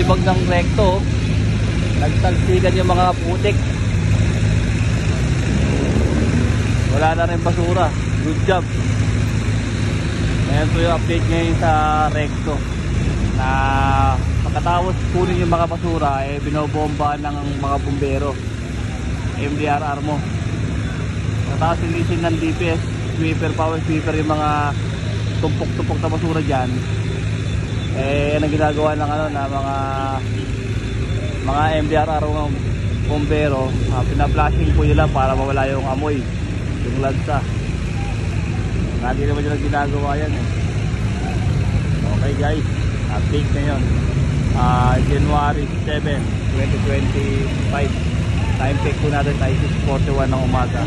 libag ng recto, nagtalsikan yung mga putik. Wala na rin basura. Good job. Ngayon po yung update ngayon sa recto, na pagkatapos kunin yung mga basura, binobomba ng mga bumbero, MDRR mo. Pagkatapos ilisin ng DPS sweeper, power sweeper yung mga tumpok-tumpok na basura dyan, anong ginagawa ng na mga MDRR ng bumbero, pina-flashing po nila para mawala yung amoy, yung lansa. Hindi naman nila ginagawa yan Okay guys, update ngayon, January 7, 2025. Time check po natin ay 6:41 ng umaga.